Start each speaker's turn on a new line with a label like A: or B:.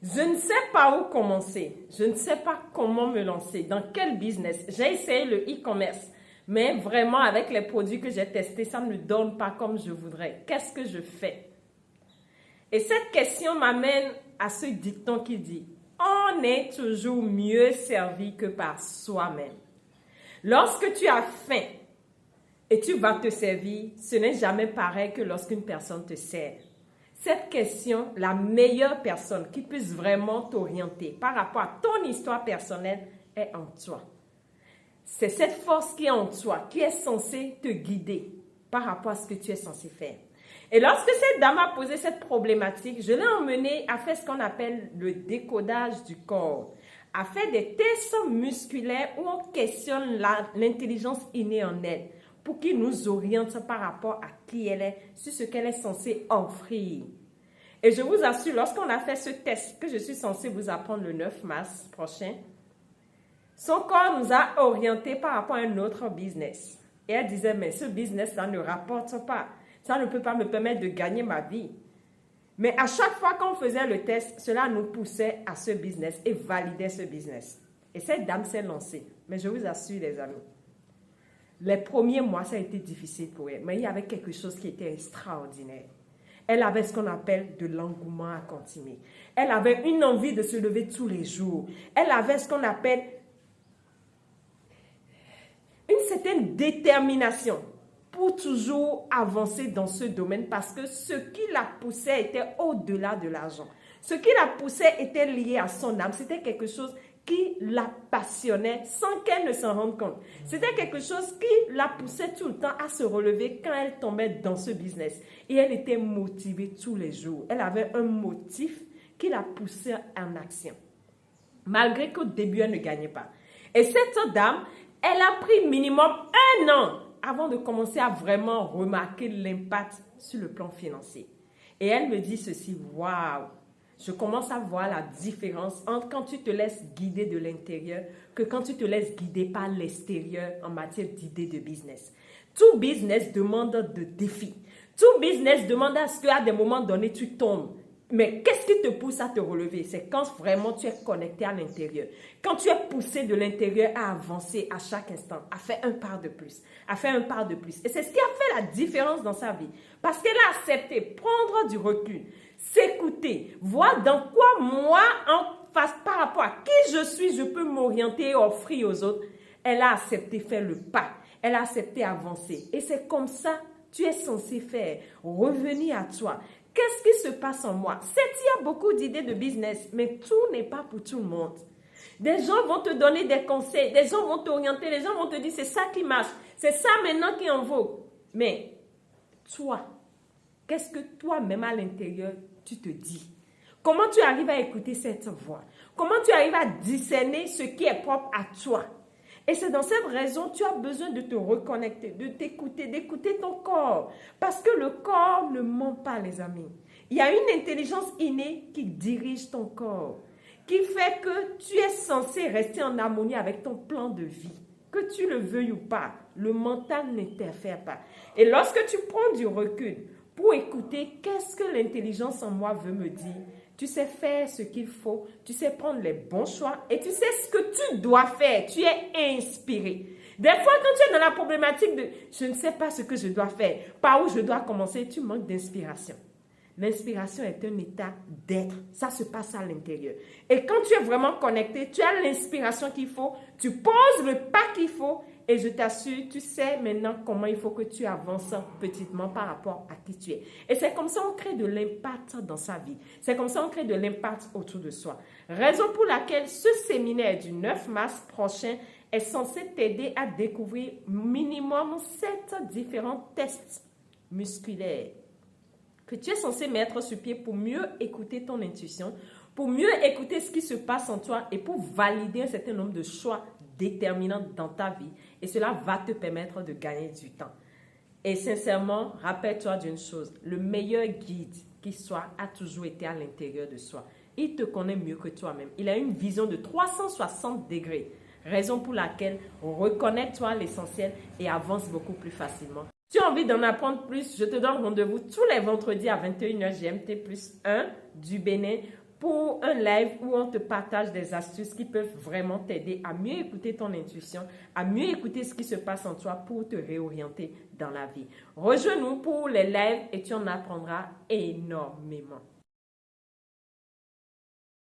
A: Je ne sais pas où commencer. Je ne sais pas comment me lancer. Dans quel business? J'ai essayé le e-commerce. Mais vraiment, avec les produits que j'ai testés, ça ne me donne pas comme je voudrais. Qu'est-ce que je fais? Et cette question m'amène à ce dicton qui dit, on est toujours mieux servi que par soi-même. Lorsque tu as faim et tu vas te servir, ce n'est jamais pareil que lorsqu'une personne te sert. Cette question, la meilleure personne qui puisse vraiment t'orienter par rapport à ton histoire personnelle est en toi. C'est cette force qui est en toi, qui est censée te guider par rapport à ce que tu es censé faire. Et lorsque cette dame a posé cette problématique, je l'ai emmenée à faire ce qu'on appelle le décodage du corps, à faire des tests musculaires où on questionne l'intelligence innée en elle pour qu'il nous oriente par rapport à qui elle est, sur ce qu'elle est censée offrir. Et je vous assure, lorsqu'on a fait ce test que je suis censée vous apprendre le 9 mars prochain, son corps nous a orientés par rapport à un autre business. Et elle disait, mais ce business-là ne rapporte pas. Ça ne peut pas me permettre de gagner ma vie. Mais à chaque fois qu'on faisait le test, cela nous poussait à ce business et validait ce business. Et cette dame s'est lancée. Mais je vous assure, les amis, les premiers mois, ça a été difficile pour elle. Mais il y avait quelque chose qui était extraordinaire. Elle avait ce qu'on appelle de l'engouement à continuer. Elle avait une envie de se lever tous les jours. Elle avait ce qu'on appelle une certaine détermination pour toujours avancer dans ce domaine parce que ce qui la poussait était au-delà de l'argent. Ce qui la poussait était lié à son âme. C'était quelque chose qui la passionnait sans qu'elle ne s'en rende compte. C'était quelque chose qui la poussait tout le temps à se relever quand elle tombait dans ce business. Et elle était motivée tous les jours. Elle avait un motif qui la poussait en action. Malgré qu'au début, elle ne gagnait pas. Et cette dame, elle a pris minimum 1 an avant de commencer à vraiment remarquer l'impact sur le plan financier. Et elle me dit ceci, waouh, je commence à voir la différence entre quand tu te laisses guider de l'intérieur que quand tu te laisses guider par l'extérieur en matière d'idées de business. Tout business demande de défis. Tout business demande à ce qu'à des moments donnés, tu tombes. Mais qu'est-ce qui te pousse à te relever? C'est quand vraiment tu es connecté à l'intérieur. Quand tu es poussé de l'intérieur à avancer à chaque instant, à faire un pas de plus, à faire un pas de plus. Et c'est ce qui a fait la différence dans sa vie. Parce qu'elle a accepté prendre du recul, s'écouter, voir dans quoi moi, en face, par rapport à qui je suis, je peux m'orienter et offrir aux autres. Elle a accepté faire le pas. Elle a accepté avancer. Et c'est comme ça que tu es censé faire. Revenir à toi. Qu'est-ce qui se passe en moi? Certes, il y a beaucoup d'idées de business, mais tout n'est pas pour tout le monde. Des gens vont te donner des conseils, des gens vont t'orienter, les gens vont te dire c'est ça qui marche, c'est ça maintenant qui en vaut. Mais toi, qu'est-ce que toi-même à l'intérieur, tu te dis? Comment tu arrives à écouter cette voix? Comment tu arrives à discerner ce qui est propre à toi? Et c'est dans cette raison que tu as besoin de te reconnecter, de t'écouter, d'écouter ton corps. Parce que le corps ne ment pas, les amis. Il y a une intelligence innée qui dirige ton corps, qui fait que tu es censé rester en harmonie avec ton plan de vie. Que tu le veuilles ou pas, le mental n'interfère pas. Et lorsque tu prends du recul pour écouter qu'est-ce que l'intelligence en moi veut me dire, tu sais faire ce qu'il faut, tu sais prendre les bons choix et tu sais ce que tu dois faire. Tu es inspiré. Des fois, quand tu es dans la problématique de « je ne sais pas ce que je dois faire, par où je dois commencer », tu manques d'inspiration. L'inspiration est un état d'être. Ça se passe à l'intérieur. Et quand tu es vraiment connecté, tu as l'inspiration qu'il faut, tu poses le pas qu'il faut et je t'assure, tu sais maintenant comment il faut que tu avances petitement par rapport à qui tu es. Et c'est comme ça qu'on crée de l'impact dans sa vie. C'est comme ça qu'on crée de l'impact autour de soi. Raison pour laquelle ce séminaire du 9 mars prochain est censé t'aider à découvrir minimum 7 différents tests musculaires que tu es censé mettre sur pied pour mieux écouter ton intuition, pour mieux écouter ce qui se passe en toi et pour valider un certain nombre de choix déterminants dans ta vie. Et cela va te permettre de gagner du temps. Et sincèrement, rappelle-toi d'une chose, le meilleur guide qui soit a toujours été à l'intérieur de soi. Il te connaît mieux que toi-même. Il a une vision de 360 degrés. Raison pour laquelle reconnais-toi l'essentiel et avance beaucoup plus facilement. Si tu as envie d'en apprendre plus, je te donne rendez-vous tous les vendredis à 21h GMT plus 1 du Bénin pour un live où on te partage des astuces qui peuvent vraiment t'aider à mieux écouter ton intuition, à mieux écouter ce qui se passe en toi pour te réorienter dans la vie. Rejoins-nous pour les lives et tu en apprendras énormément.